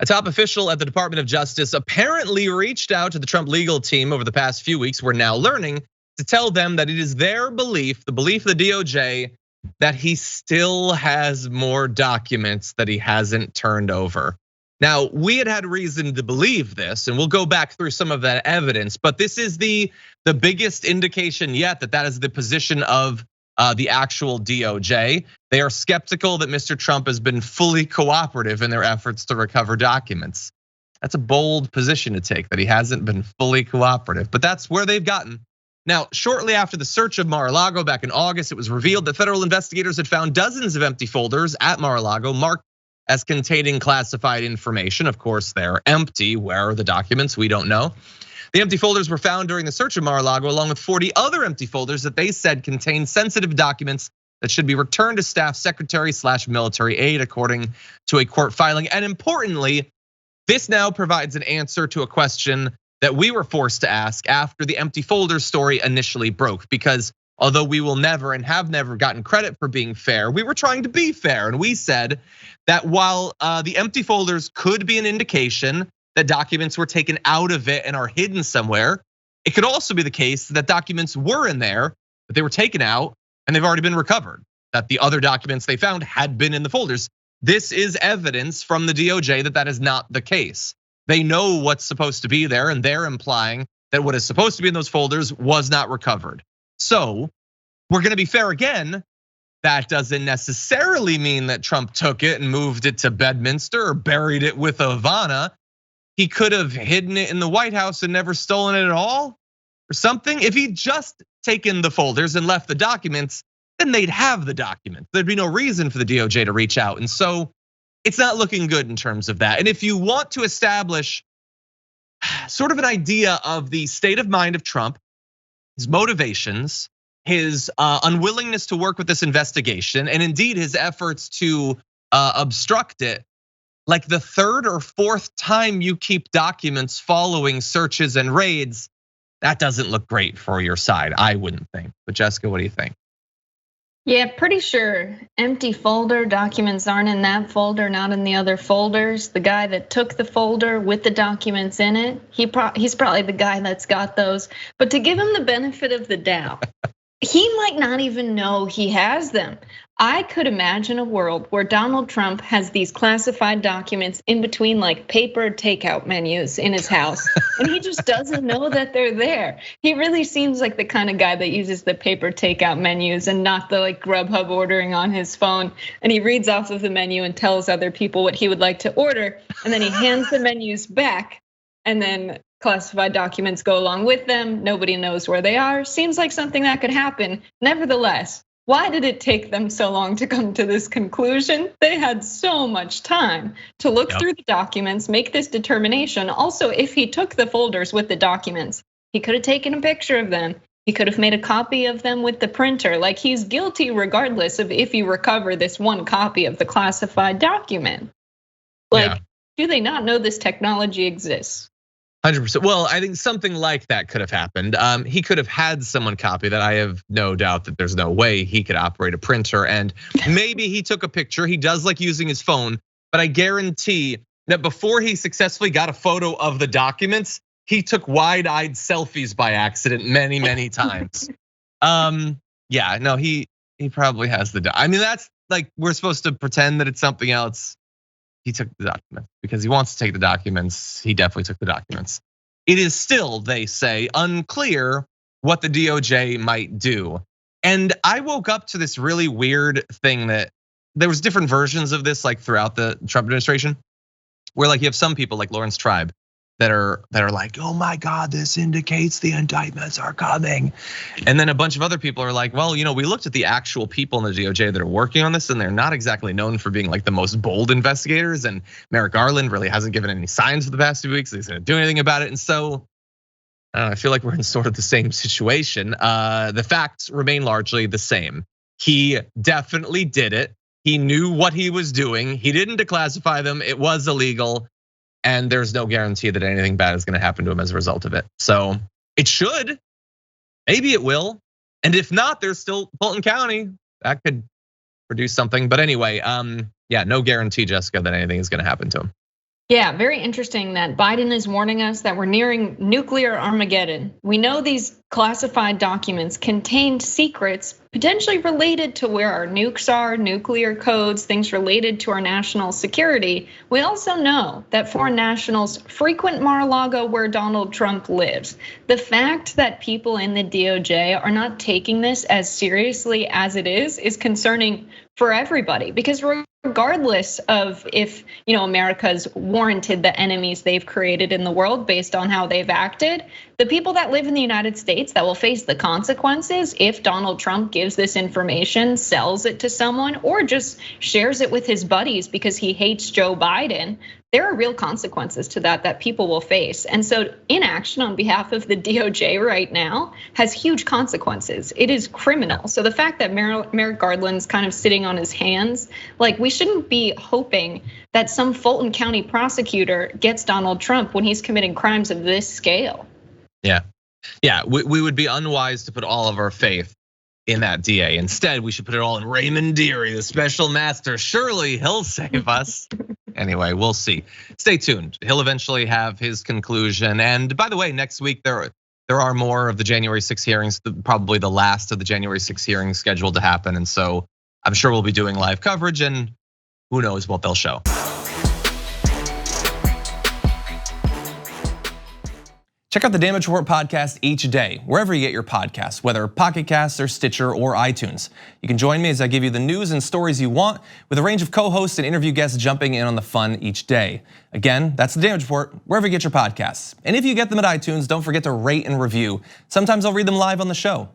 A top official at the Department of Justice apparently reached out to the Trump legal team over the past few weeks. We're now learning to tell them that it is their belief, the belief of the DOJ, that he still has more documents that he hasn't turned over. Now, we had reason to believe this, and we'll go back through some of that evidence, but this is the biggest indication yet that is the position of the actual DOJ. They are skeptical that Mr. Trump has been fully cooperative in their efforts to recover documents. That's a bold position to take, that he hasn't been fully cooperative, but that's where they've gotten. Now, shortly after the search of Mar-a-Lago back in August, it was revealed that federal investigators had found dozens of empty folders at Mar-a-Lago marked as containing classified information. Of course, they're empty. Where are the documents? We don't know. The empty folders were found during the search of Mar-a-Lago, along with 40 other empty folders that they said contained sensitive documents that should be returned to staff secretary/military aid, according to a court filing. And importantly, this now provides an answer to a question that we were forced to ask after the empty folder story initially broke. Because although we will never and have never gotten credit for being fair, we were trying to be fair. And we said that while the empty folders could be an indication that documents were taken out of it and are hidden somewhere, it could also be the case that documents were in there, but they were taken out and they've already been recovered, that the other documents they found had been in the folders. This is evidence from the DOJ that that is not the case. They know what's supposed to be there, and they're implying that what is supposed to be in those folders was not recovered. So we're gonna be fair again. That doesn't necessarily mean that Trump took it and moved it to Bedminster or buried it with Ivana. He could have hidden it in the White House and never stolen it at all or something. If he'd just taken the folders and left the documents, then they'd have the documents. There'd be no reason for the DOJ to reach out. And so it's not looking good in terms of that. And if you want to establish sort of an idea of the state of mind of Trump, his motivations, his unwillingness to work with this investigation, and indeed his efforts to obstruct it, like the third or fourth time you keep documents following searches and raids, that doesn't look great for your side, I wouldn't think. But Jessica, what do you think? Yeah, pretty sure empty folder documents aren't in that folder, not in the other folders. The guy that took the folder with the documents in it, he's probably the guy that's got those. But to give him the benefit of the doubt, he might not even know he has them. I could imagine a world where Donald Trump has these classified documents in between like paper takeout menus in his house, and he just doesn't know that they're there. He really seems like the kind of guy that uses the paper takeout menus and not the like Grubhub ordering on his phone. And he reads off of the menu and tells other people what he would like to order, and then he hands the menus back, and then classified documents go along with them. Nobody knows where they are. Seems like something that could happen. Nevertheless, why did it take them so long to come to this conclusion? They had so much time to look through the documents, make this determination. Also, if he took the folders with the documents, he could have taken a picture of them. He could have made a copy of them with the printer. Like, he's guilty regardless of if you recover this one copy of the classified document. Like, do they not know this technology exists? 100%. Well, I think something like that could have happened. He could have had someone copy that. I have no doubt that there's no way he could operate a printer. And maybe he took a picture. He does like using his phone, but I guarantee that before he successfully got a photo of the documents, he took wide-eyed selfies by accident many, many times. Yeah, no, he probably has I mean, that's like, we're supposed to pretend that it's something else. He took the documents because he wants to take the documents. He definitely took the documents. It is still, they say, unclear what the DOJ might do. And I woke up to this really weird thing that there was different versions of this like throughout the Trump administration, where like you have some people like Lawrence Tribe that are like, oh my God, this indicates the indictments are coming. And then a bunch of other people are like, well, we looked at the actual people in the DOJ that are working on this, and they're not exactly known for being like the most bold investigators. And Merrick Garland really hasn't given any signs for the past 2 weeks that he's gonna do anything about it. And so I feel like we're in sort of the same situation. The facts remain largely the same. He definitely did it. He knew what he was doing. He didn't declassify them. It was illegal. And there's no guarantee that anything bad is gonna happen to him as a result of it. So it should, maybe it will. And if not, there's still Fulton County that could produce something. But anyway, yeah, no guarantee, Jessica, that anything is gonna happen to him. Yeah, very interesting that Biden is warning us that we're nearing nuclear Armageddon. We know these classified documents contained secrets potentially related to where our nukes are, nuclear codes, things related to our national security. We also know that foreign nationals frequent Mar-a-Lago where Donald Trump lives. The fact that people in the DOJ are not taking this as seriously as it is concerning for everybody, because regardless of if America's warranted the enemies they've created in the world based on how they've acted, the people that live in the United States that will face the consequences if Donald Trump gives this information, sells it to someone, or just shares it with his buddies because he hates Joe Biden, there are real consequences to that people will face. And so inaction on behalf of the DOJ right now has huge consequences. It is criminal. So the fact that Merrick Garland's kind of sitting on his hands, like, we shouldn't be hoping that some Fulton County prosecutor gets Donald Trump when he's committing crimes of this scale. Yeah, we would be unwise to put all of our faith in that DA. Instead, we should put it all in Raymond Dearie, the special master. Surely he'll save us. Anyway, we'll see. Stay tuned. He'll eventually have his conclusion. And by the way, next week there are more of the January 6 hearings, probably the last of the January 6 hearings scheduled to happen. And so I'm sure we'll be doing live coverage, and who knows what they'll show. Check out the Damage Report podcast each day, wherever you get your podcasts, whether Pocket Casts or Stitcher or iTunes. You can join me as I give you the news and stories you want, with a range of co-hosts and interview guests jumping in on the fun each day. Again, that's the Damage Report, wherever you get your podcasts. And if you get them at iTunes, don't forget to rate and review. Sometimes I'll read them live on the show.